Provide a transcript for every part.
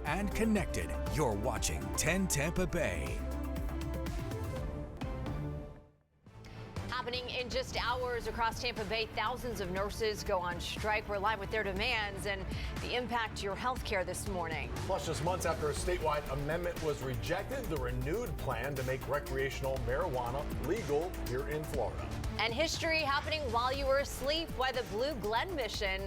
and connected. You're watching 10 Tampa Bay. Happening in just hours across Tampa Bay, thousands of nurses go on strike. We're live with their demands and the impact to your health care this morning. Plus, just months after a statewide amendment was rejected, the renewed plan to make recreational marijuana legal here in Florida. And history happening while you were asleep, why the Blue Glen mission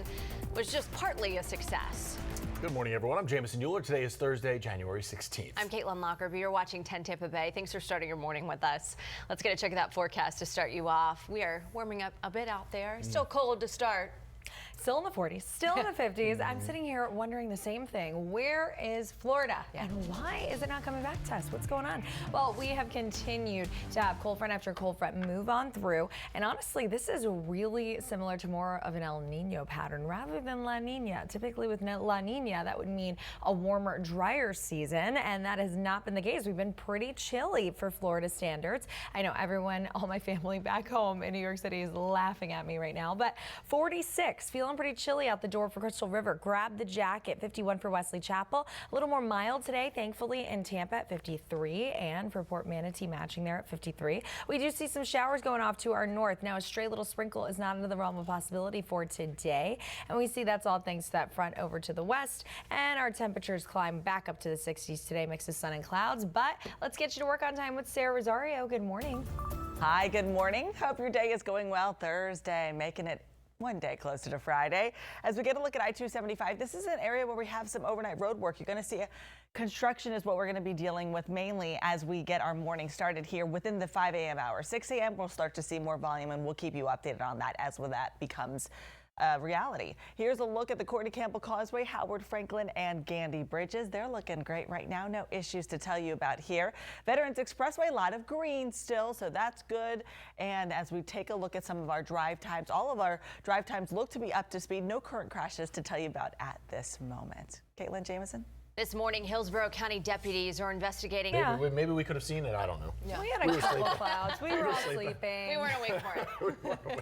was just partly a success. Good morning, everyone. I'm Jamison Euler. Today is Thursday, January 16th. I'm Caitlin Lockerbie. You're watching 10 Tampa Bay. Thanks for starting your morning with us. Let's get a check of that forecast to start you off. We are warming up a bit out there. Still cold to start. Still in the 40s, still in the 50s. I'm sitting here wondering the same thing. Where is Florida? And why is it not coming back to us? What's going on? Well, we have continued to have cold front after cold front move on through. And honestly, this is really similar to more of an El Nino pattern rather than La Nina. Typically with La Nina, that would mean a warmer, drier season. And that has not been the case. We've been pretty chilly for Florida standards. I know everyone, all my family back home in New York City is laughing at me right now. But 46, feeling pretty chilly out the door for Crystal River. Grab the jacket. 51 for Wesley Chapel. A little more mild today, thankfully, in Tampa at 53, and for Port Manatee matching there at 53. We do see some showers going off to our north. Now, a stray little sprinkle is not into the realm of possibility for today, and we see that's all thanks to that front over to the west, and our temperatures climb back up to the 60s today, mix of sun and clouds. But let's get you to work on time with Sarah Rosario. Good morning. Hi, good morning. Hope your day is going well. Thursday, making it one day closer to Friday. As we get a look at I-275, this is an area where we have some overnight road work. You're going to see construction is what we're going to be dealing with mainly as we get our morning started here within the 5 a.m. hour. 6 a.m. we'll start to see more volume, and we'll keep you updated on that as that becomes reality. Here's a look at the Courtney Campbell Causeway, Howard Franklin, and Gandy bridges. They're looking great right now. No issues to tell you about here. Veterans Expressway, a lot of green still, so that's good. And as we take a look at some of our drive times, all of our drive times look to be up to speed. No current crashes to tell you about at this moment. Caitlin, Jamison? This morning, Hillsborough County deputies are investigating. Maybe we could have seen it. I don't know. Yeah. We had a couple of clouds. We were all sleeping. We weren't awake for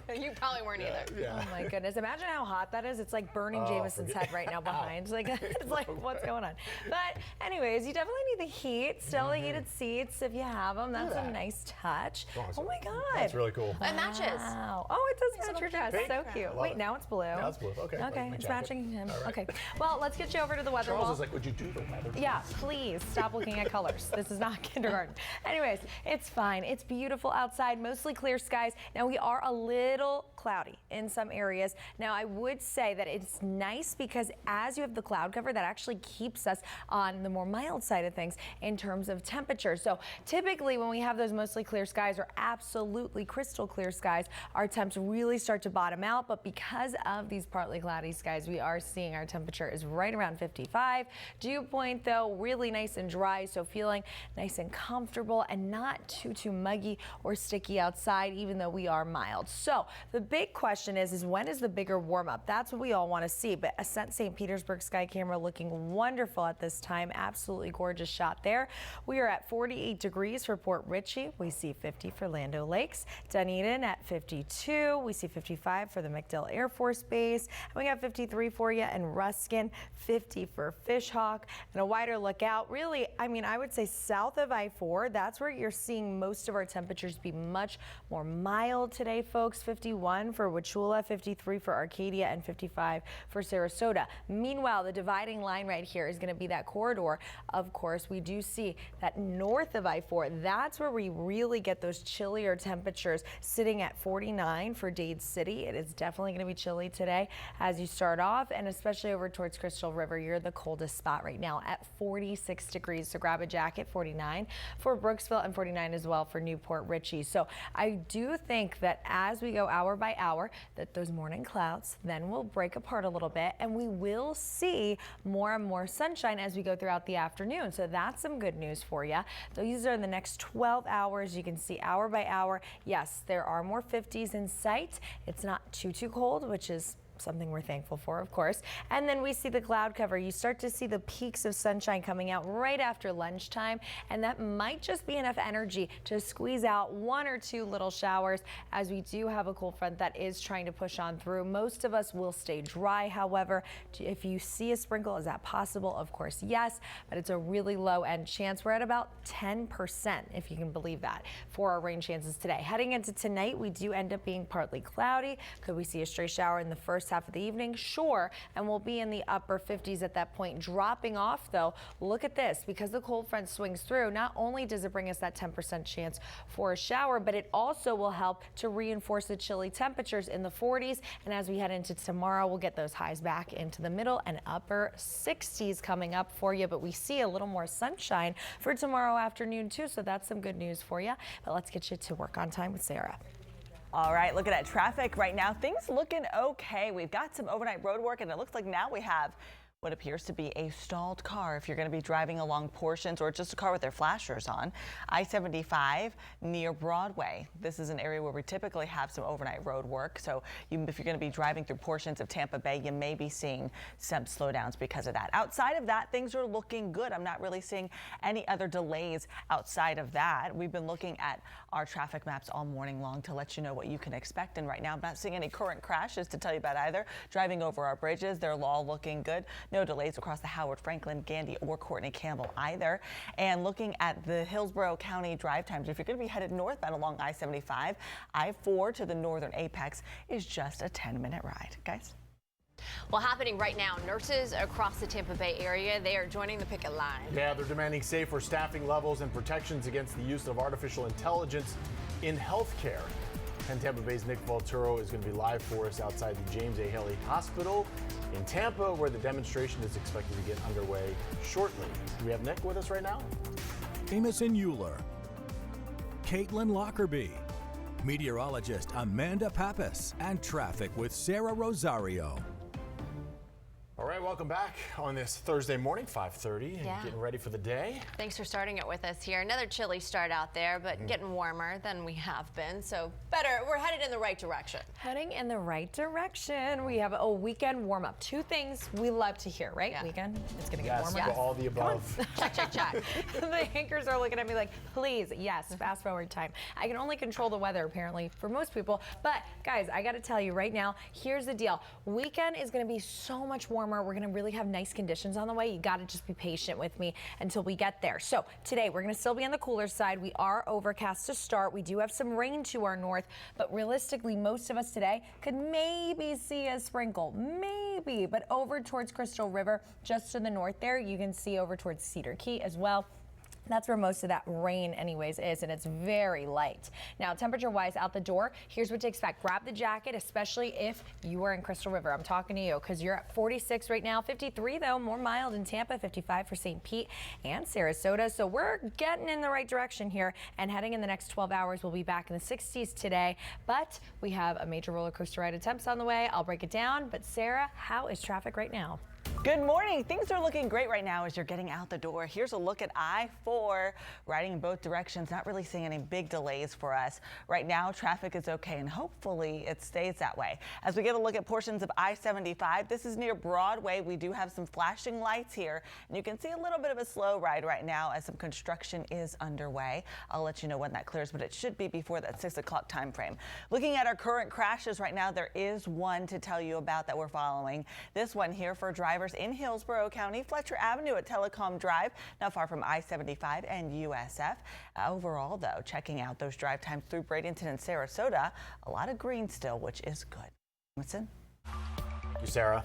it. You probably weren't either. Yeah. Oh my goodness. Imagine how hot that is. It's like burning Jamison's head right now behind. It's like what's going on? But anyways, you definitely need the heat. Still the heated seats if you have them. That's a nice touch. Oh my God. That's really cool. It matches. Wow. Oh, it does match your dress. So cute. Wait, now it's blue. Now it's blue. Okay. Okay, it's matching him. Right. Okay. Well, let's get you over to the weather Charles wall. is like, would you do the weather? Yeah, please stop looking at colors. This is not kindergarten. Anyways, it's fine. It's beautiful outside, mostly clear skies. Now, we are a little cloudy in some areas. Now, I would say that it's nice because as you have the cloud cover, that actually keeps us on the more mild side of things in terms of temperature. So typically when we have those mostly clear skies or absolutely crystal clear skies, our temps really start to bottom out. But because of these partly cloudy skies, we are seeing our temperature is right around 55. Dew point, though, really nice and dry, so feeling nice and comfortable and not too muggy or sticky outside, even though we are mild. So the big question is when is the bigger warm up? That's what we all want to see. But Ascent St. Petersburg sky camera looking wonderful at this time. Absolutely gorgeous shot there. We are at 48 degrees for Port Richey. We see 50 for Land O'Lakes. Dunedin at 52. We see 55 for the MacDill Air Force Base. And we got 53 for you in Ruskin, 50 for Fishhawk, and a wider look out. Really, I mean, I would say south of I-4, that's where you're seeing most of our temperatures be much more mild today, folks. 51 for Wauchula, 53 for Arcadia, and 55 for Sarasota. Meanwhile, the dividing line right here is going to be that corridor. Of course, we do see that north of I-4, that's where we really get those chillier temperatures, sitting at 49 for Dade City. It is definitely going to be chilly today as you start off, and especially over towards Crystal River, you're the coldest spot right now at 46 degrees. So grab a jacket. 49 for Brooksville and 49 as well for Newport Richey. So I do think that as we go hour by hour, that those morning clouds then will break apart a little bit, and we will see more and more sunshine as we go throughout the afternoon. So that's some good news for you. These are the next 12 hours. You can see hour by hour. Yes, there are more 50s in sight. It's not too cold, which is something we're thankful for, of course. And then we see the cloud cover. You start to see the peaks of sunshine coming out right after lunchtime, and that might just be enough energy to squeeze out 1 or 2 little showers, as we do have a cold front that is trying to push on through. Most of us will stay dry, however. If you see a sprinkle, is that possible? Of course, yes, but it's a really low end chance. We're at about 10%, if you can believe that, for our rain chances today. Heading into tonight, we do end up being partly cloudy. Could we see a stray shower in the first half of the evening? Sure, and we'll be in the upper 50s at that point. Dropping off, though, look at this. Because the cold front swings through, not only does it bring us that 10% chance for a shower, but it also will help to reinforce the chilly temperatures in the 40s. And as we head into tomorrow, we'll get those highs back into the middle and upper 60s coming up for you. But we see a little more sunshine for tomorrow afternoon, too. So that's some good news for you. But let's get you to work on time with Sarah. All right, looking at traffic right now, things looking okay. We've got some overnight road work, and it looks like now we have what appears to be a stalled car if you're going to be driving along portions or just a car with their flashers on. I-75 near Broadway. This is an area where we typically have some overnight road work. So if you're going to be driving through portions of Tampa Bay, you may be seeing some slowdowns because of that. Outside of that, things are looking good. I'm not really seeing any other delays outside of that. We've been looking at our traffic maps all morning long to let you know what you can expect. And right now, I'm not seeing any current crashes to tell you about either. Driving over our bridges, they're all looking good. No delays across the Howard, Franklin, Gandy, or Courtney Campbell either. And looking at the Hillsborough County drive times, if you're going to be headed northbound along I-75, I-4 to the northern apex is just a 10-minute ride. Guys? Well, happening right now, nurses across the Tampa Bay area, they are joining the picket line. Yeah, they're demanding safer staffing levels and protections against the use of artificial intelligence in healthcare. 10 Tampa Bay's Nick Volturo is going to be live for us outside the James A. Haley Hospital in Tampa, where the demonstration is expected to get underway shortly. Do we have Nick with us right now? Jamison Euler, Caitlin Lockerbie, meteorologist Amanda Pappas, and traffic with Sarah Rosario. All right, welcome back on this Thursday morning, 5:30, and getting ready for the day. Thanks for starting it with us here. Another chilly start out there, but getting warmer than we have been, so better. We're headed in the right direction. Heading in the right direction. We have a weekend warm up. 2 things we love to hear, right? Yeah. Weekend, it's going to get warmer. Yes, all the above. Check, check, check. The anchors are looking at me like, please, yes, fast forward time. I can only control the weather, apparently, for most people. But, guys, I got to tell you right now, here's the deal. Weekend is going to be so much warmer. We're going to really have nice conditions on the way. You got to just be patient with me until we get there. So today we're going to still be on the cooler side. We are overcast to start. We do have some rain to our north, but realistically, most of us today could maybe see a sprinkle, maybe, but over towards Crystal River, just to the north there, you can see over towards Cedar Key as well. That's where most of that rain anyways is, and it's very light. Now, temperature-wise out the door, here's what to expect. Grab the jacket, especially if you are in Crystal River. I'm talking to you because you're at 46 right now. 53, though, more mild in Tampa. 55 for St. Pete and Sarasota. So we're getting in the right direction here, and heading in the next 12 hours, we'll be back in the 60s today. But we have a major roller coaster ride attempts on the way. I'll break it down. But Sarah, how is traffic right now? Good morning. Things are looking great right now as you're getting out the door. Here's a look at I-4, riding in both directions. Not really seeing any big delays for us. Right now, traffic is okay, and hopefully it stays that way. As we get a look at portions of I-75, this is near Broadway. We do have some flashing lights here, and you can see a little bit of a slow ride right now as some construction is underway. I'll let you know when that clears, but it should be before that 6 o'clock time frame. Looking at our current crashes right now, there is one to tell you about that we're following. This one here for drivers in Hillsborough County, Fletcher Avenue at Telecom Drive, not far from I-75 and USF. Overall, though, checking out those drive times through Bradenton and Sarasota, a lot of green still, which is good. Listen. Thank you, Sarah.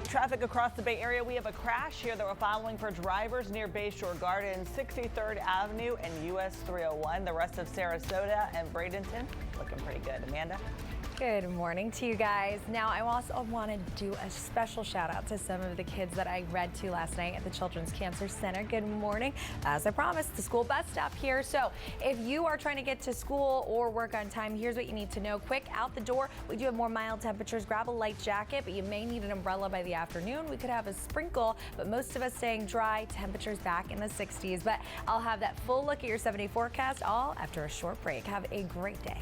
Traffic across the Bay Area. We have a crash here that we're following for drivers near Bayshore Gardens, 63rd Avenue and US 301. The rest of Sarasota and Bradenton looking pretty good. Amanda? Good morning to you guys. Now, I also want to do a special shout out to some of the kids that I read to last night at the Children's Cancer Center. Good morning. As I promised, the school bus stop here. So if you are trying to get to school or work on time, here's what you need to know. Quick out the door. We do have more mild temperatures. Grab a light jacket, but you may need an umbrella by the afternoon. We could have a sprinkle, but most of us staying dry. Temperatures back in the 60s. But I'll have that full look at your 7-day forecast all after a short break. Have a great day.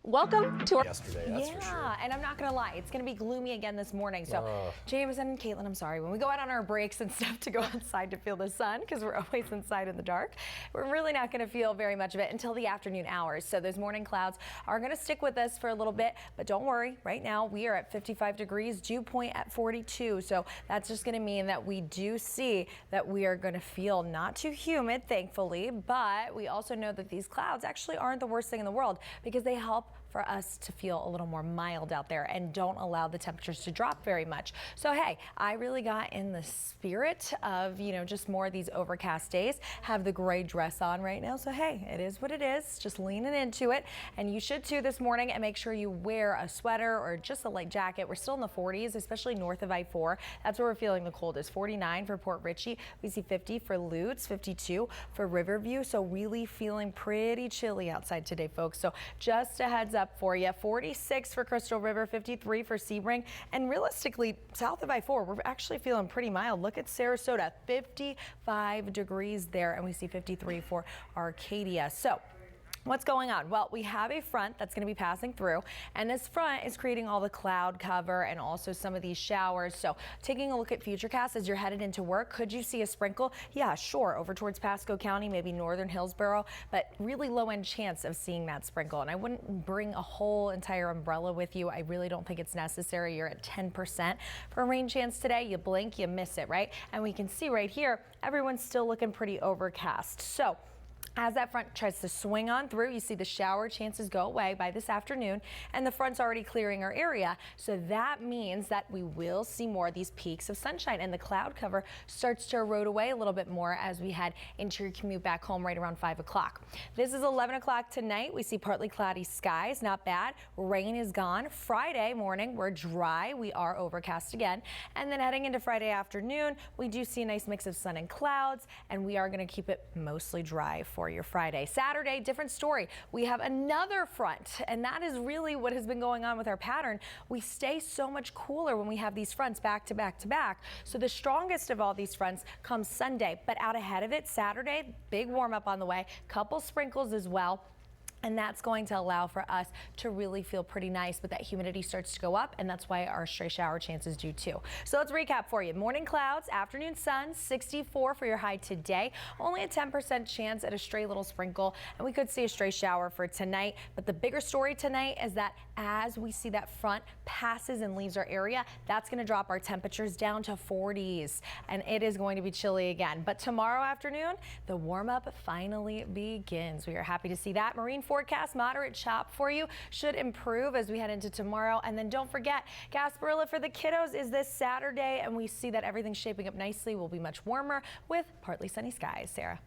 welcome to our yesterday, that's for sure. And I'm not gonna lie, it's gonna be gloomy again this morning. So James and Caitlin, I'm sorry, when we go out on our breaks and stuff to go outside to feel the sun, because we're always inside in the dark, we're really not gonna feel very much of it until the afternoon hours. So those morning clouds are gonna stick with us for a little bit, but don't worry, right now we are at 55 degrees, dew point at 42. So that's just gonna mean that we do see that we are gonna feel not too humid, thankfully, but we also know that these clouds actually aren't the worst thing in the world because they help for us to feel a little more mild out there and don't allow the temperatures to drop very much. So hey, I really got in the spirit of, just more of these overcast days. Have the gray dress on right now. So hey, it is what it is. Just leaning into it. And you should too this morning, and make sure you wear a sweater or just a light jacket. We're still in the 40s, especially north of I-4. That's where we're feeling the coldest. 49 for Port Richey. We see 50 for Lutz, 52 for Riverview. So really feeling pretty chilly outside today, folks. So just a heads up for you. 46 for Crystal River, 53 for Sebring, and realistically south of I-4 we're actually feeling pretty mild. Look at Sarasota, 55 degrees there, and we see 53 for Arcadia. So what's going on? Well, we have a front that's going to be passing through, and this front is creating all the cloud cover and also some of these showers. So taking a look at Futurecast as you're headed into work, could you see a sprinkle? Yeah, sure, over towards Pasco County, maybe northern Hillsborough, but really low end chance of seeing that sprinkle. And I wouldn't bring a whole entire umbrella with you. I really don't think it's necessary. You're at 10% for a rain chance today. You blink, you miss it, right? And we can see right here, everyone's still looking pretty overcast. So as that front tries to swing on through, you see the shower chances go away by this afternoon, and the front's already clearing our area. So that means that we will see more of these peaks of sunshine, and the cloud cover starts to erode away a little bit more as we head into your commute back home right around 5 o'clock. This is 11 o'clock tonight. We see partly cloudy skies, not bad. Rain is gone. Friday morning, we're dry. We are overcast again. And then heading into Friday afternoon, we do see a nice mix of sun and clouds, and we are going to keep it mostly dry for your Friday. Saturday, different story. We have another front, and that is really what has been going on with our pattern. We stay so much cooler when we have these fronts back to back to back. So the strongest of all these fronts comes Sunday, but out ahead of it, Saturday, big warm up on the way, couple sprinkles as well. And that's going to allow for us to really feel pretty nice, but that humidity starts to go up, and that's why our stray shower chances do too. So let's recap for you. Morning clouds, afternoon sun, 64 for your high today. Only a 10% chance at a stray little sprinkle, and we could see a stray shower for tonight. But the bigger story tonight is that as we see that front passes and leaves our area, that's going to drop our temperatures down to 40s, and it is going to be chilly again. But tomorrow afternoon, the warm up finally begins. We are happy to see that. Marine forecast, moderate chop for you, should improve as we head into tomorrow. And then don't forget, Gasparilla for the kiddos is this Saturday, and we see that everything's shaping up nicely. Will be much warmer with partly sunny skies. Sarah.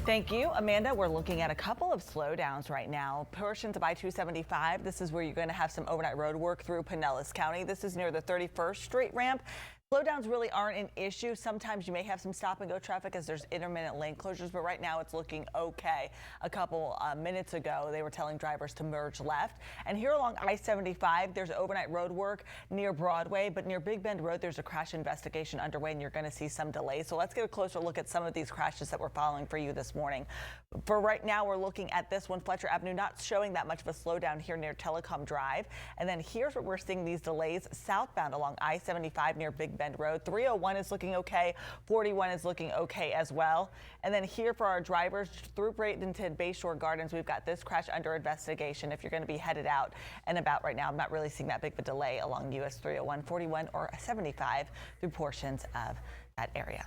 Thank you, Amanda. We're looking at a couple of slowdowns right now. Portions of I-275. This is where you're going to have some overnight road work through Pinellas County. This is near the 31st Street ramp. Slowdowns really aren't an issue. Sometimes you may have some stop and go traffic as there's intermittent lane closures, but right now it's looking okay. A couple minutes ago, they were telling drivers to merge left. And here along I-75, there's overnight road work near Broadway, but near Big Bend Road, there's a crash investigation underway, and you're going to see some delays. So let's get a closer look at some of these crashes that we're following for you this morning. For right now, we're looking at this one, Fletcher Avenue, not showing that much of a slowdown here near Telecom Drive. And then here's where we're seeing these delays southbound along I-75 near Big Bend Road. 301 is looking okay. 41 is looking okay as well. And then here for our drivers through Bradenton Bayshore Gardens, we've got this crash under investigation. If you're going to be headed out and about right now, I'm not really seeing that big of a delay along US 301, 41, or 75 through portions of that area.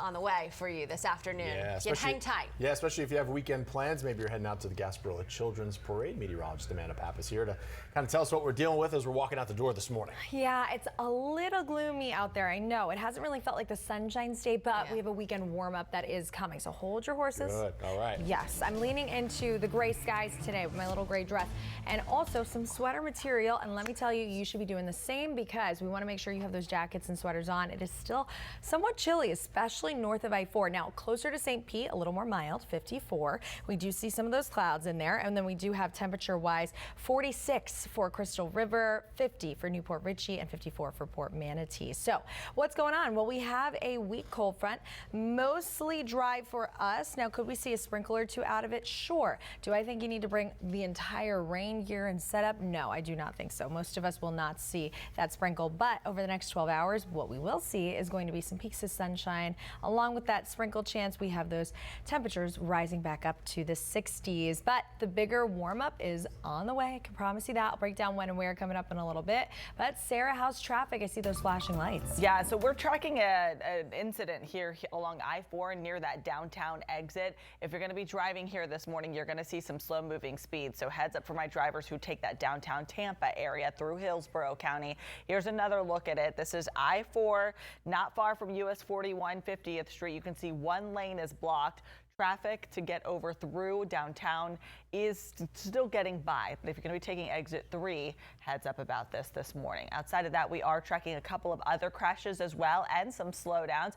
On the way for you this afternoon. Yeah, hang tight. Yeah, especially if you have weekend plans. Maybe you're heading out to the Gasparilla Children's Parade. Meteorologist Amanda Pappas here to kind of tell us what we're dealing with as we're walking out the door this morning. Yeah, it's a little gloomy out there. I know it hasn't really felt like the sunshine state, but we have a weekend warm up that is coming. So hold your horses. Good. All right. Yes, I'm leaning into the gray skies today with my little gray dress and also some sweater material. And let me tell you, you should be doing the same because we want to make sure you have those jackets and sweaters on. It is still somewhat chilly, especially especially north of I-4. Now, closer to St. Pete, a little more mild, 54. We do see some of those clouds in there, and then we do have temperature-wise 46 for Crystal River, 50 for Newport Richey, and 54 for Port Manatee. So what's going on? Well, we have a weak cold front, mostly dry for us. Now, could we see a sprinkle or two out of it? Sure. Do I think you need to bring the entire rain gear and setup? No, I do not think so. Most of us will not see that sprinkle, but over the next 12 hours, what we will see is going to be some peaks of sunshine. Along with that sprinkle chance, we have those temperatures rising back up to the 60s, but the bigger warm up is on the way. I can promise you that. I'll break down when and where coming up in a little bit. But Sarah, how's traffic? I see those flashing lights. Yeah, so we're tracking an incident here along I-4 near that downtown exit. If you're going to be driving here this morning, you're going to see some slow moving speeds. So heads up for my drivers who take that downtown Tampa area through Hillsborough County. Here's another look at it. This is I-4, not far from US 41 50th Street. You can see one lane is blocked. Traffic to get over through downtown is still getting by. But if you're going to be taking exit 3, heads up about this morning. Outside of that, we are tracking a couple of other crashes as well and some slowdowns.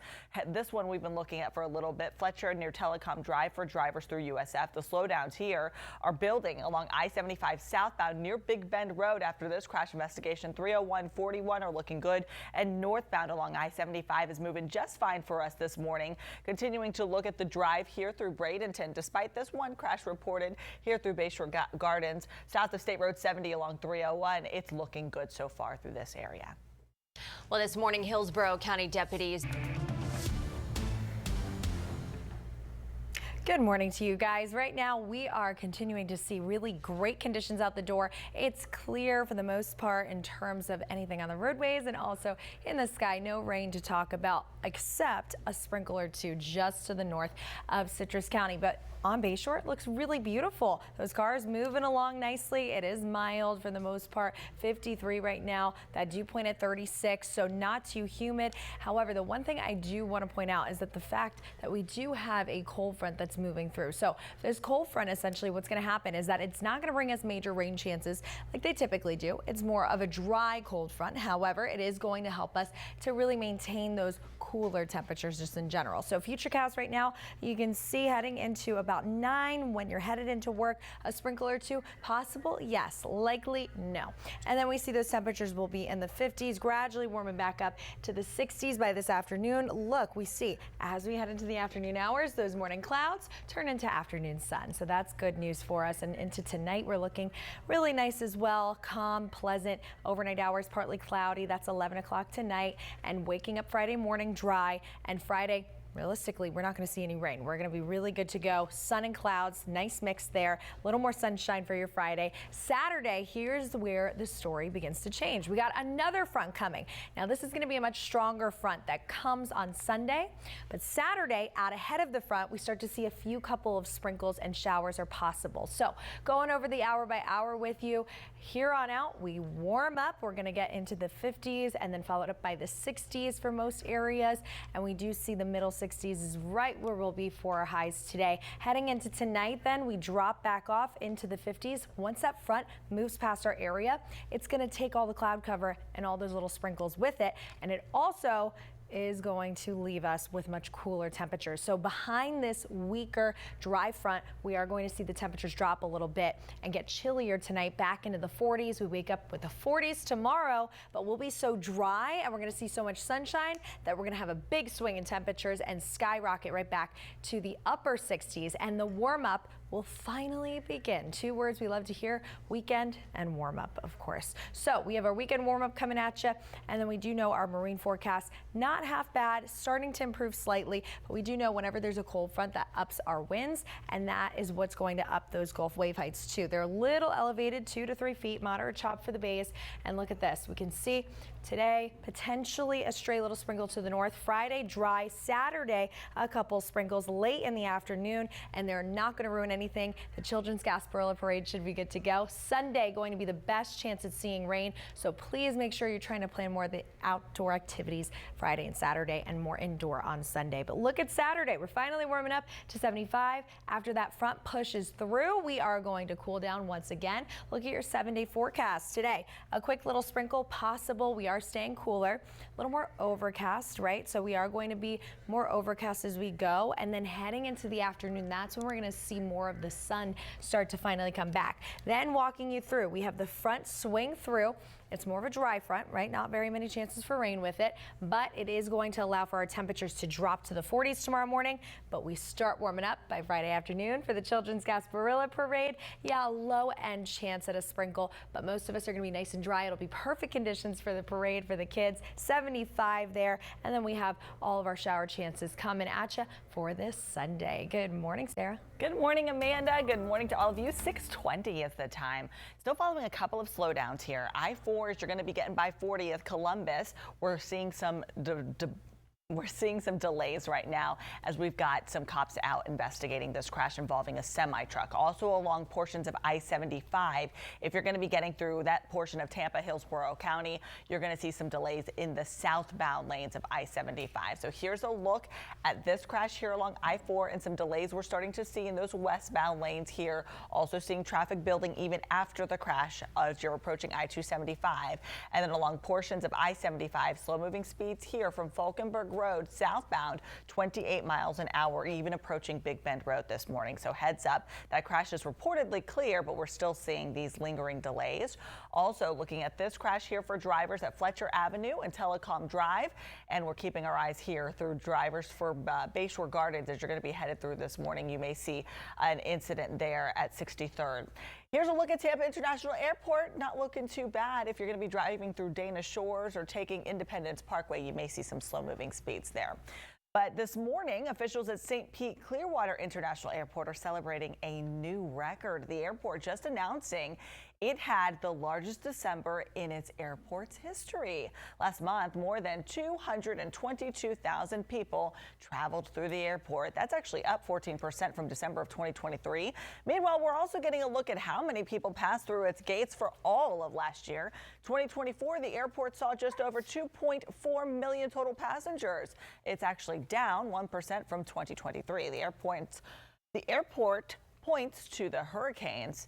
This one we've been looking at for a little bit. Fletcher near Telecom Drive for drivers through USF. The slowdowns here are building along I-75 southbound near Big Bend Road after this crash investigation. 301, 41 are looking good, and northbound along I-75 is moving just fine for us this morning. Continuing to look at the drive here through Bradenton, despite this one crash reported here through Bayshore Gardens, south of State Road 70 along 301. It's looking good so far through this area. Well, this morning, Hillsborough County deputies. Good morning to you guys. Right now, we are continuing to see really great conditions out the door. It's clear for the most part in terms of anything on the roadways and also in the sky. No rain to talk about except a sprinkle or two just to the north of Citrus County. But on Bayshore, it looks really beautiful. Those cars moving along nicely. It is mild for the most part, 53 right now. That dew point at 36, so not too humid. However, the one thing I do want to point out is that the fact that we do have a cold front that's moving through. So this cold front, essentially what's going to happen is that it's not going to bring us major rain chances like they typically do. It's more of a dry cold front. However, it is going to help us to really maintain those cooler temperatures just in general. So Futurecast right now, you can see heading into about 9 when you're headed into work. A sprinkle or two possible? Yes. Likely? No. And then we see those temperatures will be in the 50s, gradually warming back up to the 60s by this afternoon. Look, we see as we head into the afternoon hours, those morning clouds turn into afternoon sun. So that's good news for us. And into tonight, we're looking really nice as well. Calm, pleasant. Overnight hours, partly cloudy. That's 11 o'clock tonight. And waking up Friday morning, dry. And Friday, realistically, we're not going to see any rain. We're going to be really good to go. Sun and clouds, nice mix there. A little more sunshine for your Friday. Saturday, here's where the story begins to change. We got another front coming. Now, this is going to be a much stronger front that comes on Sunday. But Saturday, out ahead of the front, we start to see a few couple of sprinkles and showers are possible. So going over the hour by hour with you. Here on out, we warm up. We're going to get into the 50s and then followed up by the 60s for most areas. And we do see the middle 60s is right where we'll be for our highs today. Heading into tonight, then we drop back off into the 50s. Once that front moves past our area, it's going to take all the cloud cover and all those little sprinkles with it. And it also is going to leave us with much cooler temperatures. So behind this weaker dry front, we are going to see the temperatures drop a little bit and get chillier tonight, back into the 40s. We wake up with the 40s tomorrow, but we'll be so dry and we're going to see so much sunshine that we're going to have a big swing in temperatures and skyrocket right back to the upper 60s. And the warm up will finally begin. 2 words we love to hear: weekend and warm up, of course. So we have our weekend warm up coming at you, and then we do know our marine forecast not half bad, starting to improve slightly, but we do know whenever there's a cold front, that ups our winds, and that is what's going to up those Gulf wave heights too. They're a little elevated, 2 to 3 feet, moderate chop for the bays. And look at this, we can see today potentially a stray little sprinkle to the north. Friday dry. Saturday a couple sprinkles late in the afternoon, and they're not going to ruin anything. The Children's Gasparilla Parade should be good to go. Sunday going to be the best chance at seeing rain, so please make sure you're trying to plan more of the outdoor activities Friday and Saturday and more indoor on Sunday. But look at Saturday, we're finally warming up to 75. After that front pushes through, we are going to cool down once again. Look at your 7-day forecast today. A quick little sprinkle possible. We are staying cooler, a little more overcast, right? So we are going to be more overcast as we go, and then heading into the afternoon, that's when we're going to see more of the sun start to finally come back. Then walking you through, we have the front swing through. It's more of a dry front, right? Not very many chances for rain with it, but it is going to allow for our temperatures to drop to the 40s tomorrow morning. But we start warming up by Friday afternoon for the Children's Gasparilla Parade. Yeah, a low end chance at a sprinkle, but most of us are going to be nice and dry. It'll be perfect conditions for the parade for the kids. 75 there, and then we have all of our shower chances coming at you for this Sunday. Good morning, Sarah. Good morning, Amanda. Good morning to all of you. 6:20 is the time. Still following a couple of slowdowns here. I-4 you're going to be getting by 40th. Columbus, we're seeing some delays right now as we've got some cops out investigating this crash involving a semi-truck. Also along portions of I-75, if you're going to be getting through that portion of Tampa, Hillsborough County, you're going to see some delays in the southbound lanes of I-75. So here's a look at this crash here along I-4 and some delays we're starting to see in those westbound lanes here. Also seeing traffic building even after the crash as you're approaching I-275. And then along portions of I-75, slow moving speeds here from Falkenberg Road southbound 28 miles an hour, even approaching Big Bend Road this morning. So heads up, that crash is reportedly clear, but we're still seeing these lingering delays. Also looking at this crash here for drivers at Fletcher Avenue and Telecom Drive. And we're keeping our eyes here through drivers for Bayshore Gardens as you're going to be headed through this morning. You may see an incident there at 63rd. Here's a look at Tampa International Airport. Not looking too bad. If you're going to be driving through Dana Shores or taking Independence Parkway, you may see some slow moving speeds there. But this morning, officials at St. Pete Clearwater International Airport are celebrating a new record. The airport just announcing it had the largest December in its airport's history. Last month, more than 222,000 people traveled through the airport. That's actually up 14% from December of 2023. Meanwhile, we're also getting a look at how many people passed through its gates for all of last year. 2024, the airport saw just over 2.4 million total passengers. It's actually down 1% from 2023. The airport points to the hurricanes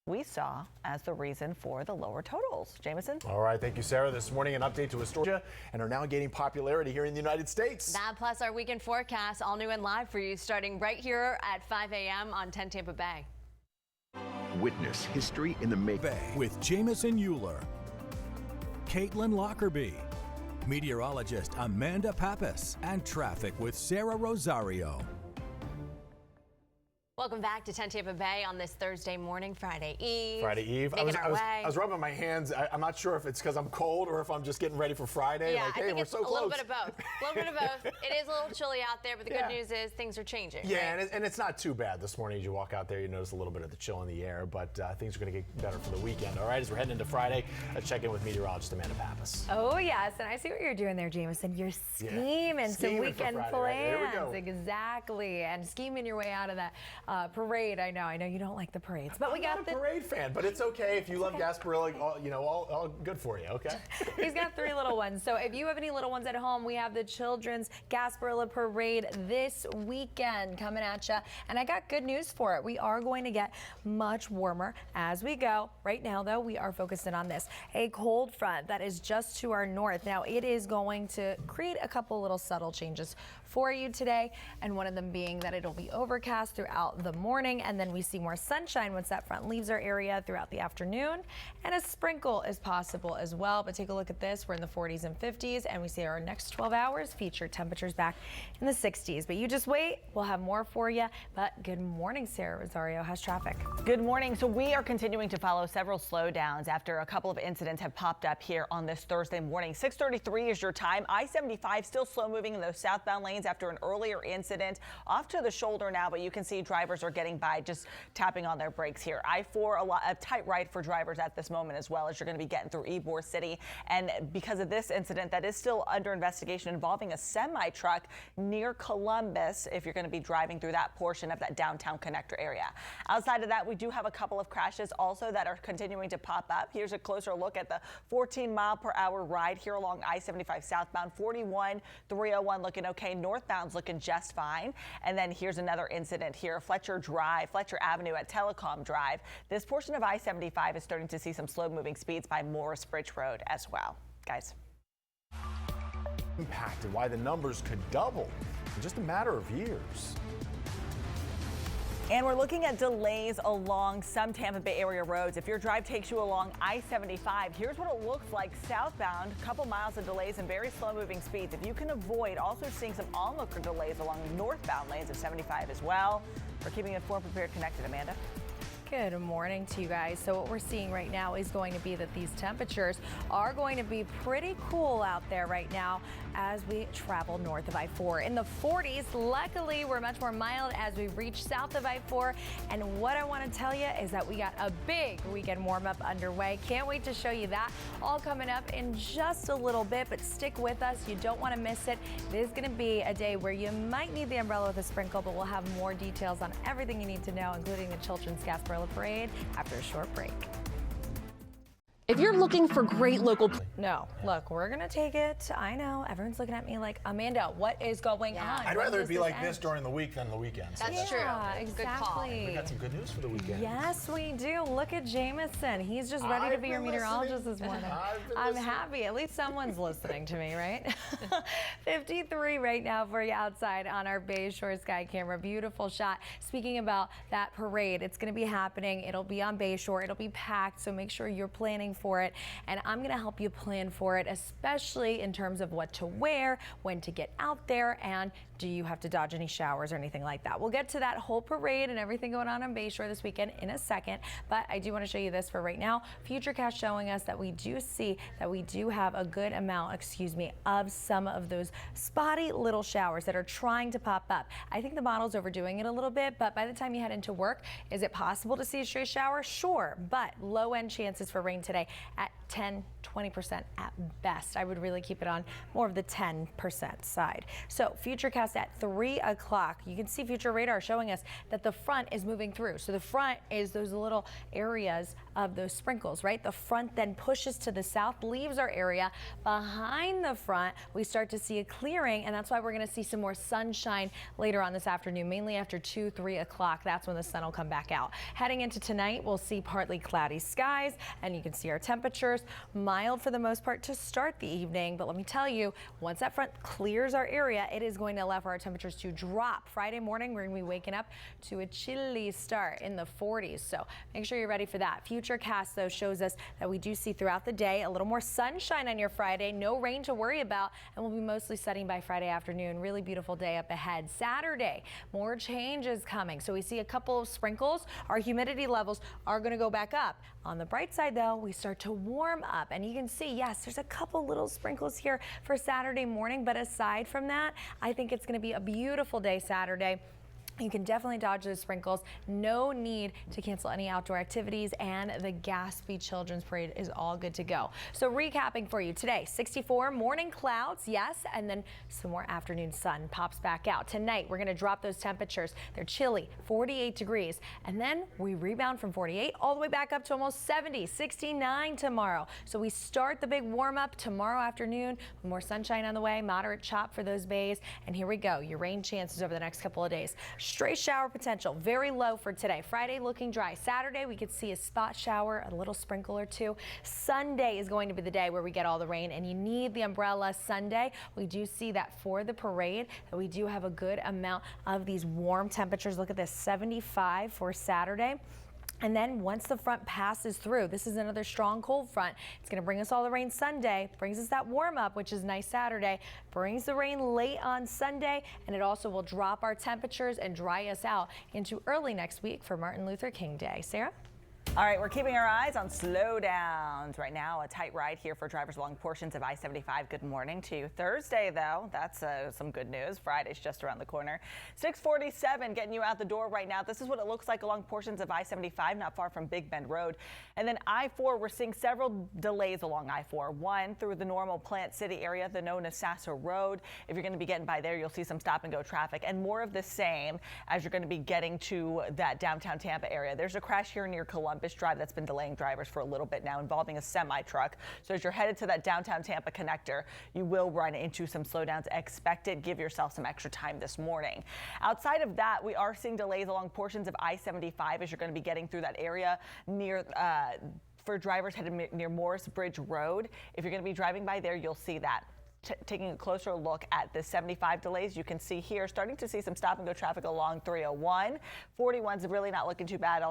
we saw as the reason for the lower totals. Jameson? All right, thank you, Sarah. This morning, an update to Astoria and are now gaining popularity here in the United States. That plus our weekend forecast, all new and live for you, starting right here at 5 a.m. on 10 Tampa Bay. Witness history in the making with Jameson Euler, Caitlin Lockerbie, meteorologist Amanda Pappas, and traffic with Sarah Rosario. Welcome back to 10 Tampa Bay on this Thursday morning, Friday Eve. I was rubbing my hands. I'm not sure if it's because I'm cold or if I'm just getting ready for Friday. Yeah, like, I hey, think we're it's so a close. little bit of both. A little bit of both. It is a little chilly out there, but the good news is things are changing. Yeah, right? and it's not too bad this morning. As you walk out there, you notice a little bit of the chill in the air, but things are going to get better for the weekend. All right, as we're heading into Friday, let's check in with meteorologist Amanda Pappas. Oh, yes, and I see what you're doing there, Jameson. You're scheming some weekend Friday, plans. right? Here we go. Exactly, and scheming your way out of that parade. I know you don't like the parades, but we got I'm not a parade fan, but it's okay if you love Gasparilla. All good for you. Okay. He's got 3 little ones. So if you have any little ones at home, we have the Children's Gasparilla Parade this weekend coming at you. And I got good news for it. We are going to get much warmer as we go. Right now, though, we are focusing on this. A cold front that is just to our north. Now, it is going to create a couple little subtle changes for you today, and one of them being that it'll be overcast throughout the morning, and then we see more sunshine once that front leaves our area throughout the afternoon, and a sprinkle is possible as well. But take a look at this. We're in the 40s and 50s, and we see our next 12 hours feature temperatures back in the 60s. But you just wait, we'll have more for you. But good morning, Sarah Rosario. How's traffic? Good morning. So we are continuing to follow several slowdowns after a couple of incidents have popped up here on this Thursday morning. 6:33 is your time. I-75 still slow moving in those southbound lanes after an earlier incident. Off to the shoulder now, but you can see drivers are getting by, just tapping on their brakes here. I-4, a tight right for drivers at this moment as well, as you're going to be getting through Ybor City. And because of this incident that is still under investigation involving a semi-truck near Columbus, if you're going to be driving through that portion of that downtown connector area. Outside of that, we do have a couple of crashes also that are continuing to pop up. Here's a closer look at the 14-mile-per-hour ride here along I-75 southbound. 41, 301 looking okay. Northbound's looking just fine. And then here's another incident here. Fletcher Avenue at Telecom Drive. This portion of I-75 is starting to see some slow-moving speeds by Morris Bridge Road as well. Guys. impact and why the numbers could double in just a matter of years. And we're looking at delays along some Tampa Bay area roads. If your drive takes you along I-75, here's what it looks like southbound. A couple miles of delays and very slow moving speeds. If you can avoid, also seeing some onlooker delays along northbound lanes of 75 as well. We're keeping you informed, prepared, connected. Amanda? Good morning to you guys. So what we're seeing right now is going to be that these temperatures are going to be pretty cool out there right now as we travel north of I-4 in the 40s. Luckily, we're much more mild as we reach south of I-4. And what I want to tell you is that we got a big weekend warm up underway. Can't wait to show you that all coming up in just a little bit, but stick with us. You don't want to miss it. It is going to be a day where you might need the umbrella with a sprinkle, but we'll have more details on everything you need to know, including the Children's Gasparilla Parade after a short break. If you're looking for great local... No, look, we're going to take it. I know. Everyone's looking at me like, Amanda, what is going on? I'd When rather does it be like end? this during the week than the weekends. That's true. Yeah, Good call. exactly. We got some good news for the weekend. Yes, we do. Look at Jameson. He's just ready to I've be your been meteorologist listening. this morning. I've been I'm listening. happy. At least someone's listening to me, right? 53 right now for you outside on our Bay Shore Sky Camera. Beautiful shot. Speaking about that parade, it's going to be happening. It'll be on Bay Shore. It'll be packed, so make sure you're planning for it. And I'm going to help you plan for it, especially in terms of what to wear, when to get out there, and do you have to dodge any showers or anything like that. We'll get to that whole parade and everything going on Bay Shore this weekend in a second, but I do want to show you this for right now. Futurecast showing us that we do see that we do have a good amount, of some of those spotty little showers that are trying to pop up. I think the model's overdoing it a little bit, but by the time you head into work, is it possible to see a stray shower? Sure, but low-end chances for rain today at 10-20% at best. I would really keep it on more of the 10% side. So Futurecast at 3 o'clock, you can see future radar showing us that the front is moving through. So the front is those little areas of those sprinkles, right? The front then pushes to the south, leaves our area. Behind the front, we start to see a clearing, and that's why we're going to see some more sunshine later on this afternoon, mainly after 2-3 o'clock. That's when the sun will come back out. Heading into tonight, we'll see partly cloudy skies, and you can see our temperatures mild for the most part to start the evening. But let me tell you, once that front clears our area, it is going to allow for our temperatures to drop. Friday morning, we're going to be waking up to a chilly start in the 40s. So make sure you're ready for that. Futurecast, though, shows us that we do see throughout the day a little more sunshine on your Friday. No rain to worry about, and we'll be mostly sunny by Friday afternoon. Really beautiful day up ahead. Saturday, more changes coming. So we see a couple of sprinkles. Our humidity levels are going to go back up. On the bright side, though, we start to warm up, and you can see, yes, there's a couple little sprinkles here for Saturday morning, but aside from that, I think it's going to be a beautiful day Saturday. You can definitely dodge those sprinkles. No need to cancel any outdoor activities, and the Gatsby Children's Parade is all good to go. So recapping for you today, 64 morning clouds, yes, and then some more afternoon sun pops back out. Tonight, we're going to drop those temperatures. They're chilly, 48 degrees, and then we rebound from 48 all the way back up to almost 70, 69 tomorrow. So we start the big warm up tomorrow afternoon, more sunshine on the way, moderate chop for those bays, and here we go. Your rain chances over the next couple of days. Stray shower potential, very low for today. Friday looking dry. Saturday we could see a spot shower, a little sprinkle or two. Sunday is going to be the day where we get all the rain, and you need the umbrella Sunday. We do see that for the parade, that we do have a good amount of these warm temperatures. Look at this, 75 for Saturday. And then once the front passes through, this is another strong cold front. It's going to bring us all the rain Sunday, brings us that warm up, which is nice Saturday, brings the rain late on Sunday, and it also will drop our temperatures and dry us out into early next week for Martin Luther King Day. Sarah? All right, we're keeping our eyes on slowdowns right now. A tight ride here for drivers along portions of I-75. Good morning to you. Thursday, though, that's some good news. Friday's just around the corner. 647 getting you out the door right now. This is what it looks like along portions of I-75, not far from Big Bend Road. And then I-4, we're seeing several delays along I-4. One through the normal Plant City area, the known as Sasso Road. If you're going to be getting by there, you'll see some stop and go traffic, and more of the same as you're going to be getting to that downtown Tampa area. There's a crash here near Columbus Drive that's been delaying drivers for a little bit now, involving a semi-truck. So as you're headed to that downtown Tampa connector, you will run into some slowdowns expected. Give yourself some extra time this morning. Outside of that, we are seeing delays along portions of I-75 as you're going to be getting through that area near for drivers headed near Morris Bridge Road. If you're going to be driving by there, you'll see that. taking a closer look at the 75 delays, you can see here starting to see some stop and go traffic along 301. 41's really not looking too bad,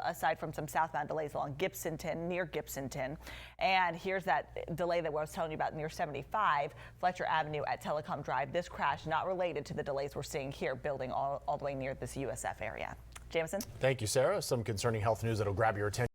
aside from some southbound delays along Gibsonton, near Gibsonton. And here's that delay that I was telling you about near 75 Fletcher Avenue at Telecom Drive. This crash not related to the delays we're seeing here building all the way near this USF area. Jameson? Thank you, Sarah. Some concerning health news that'll grab your attention.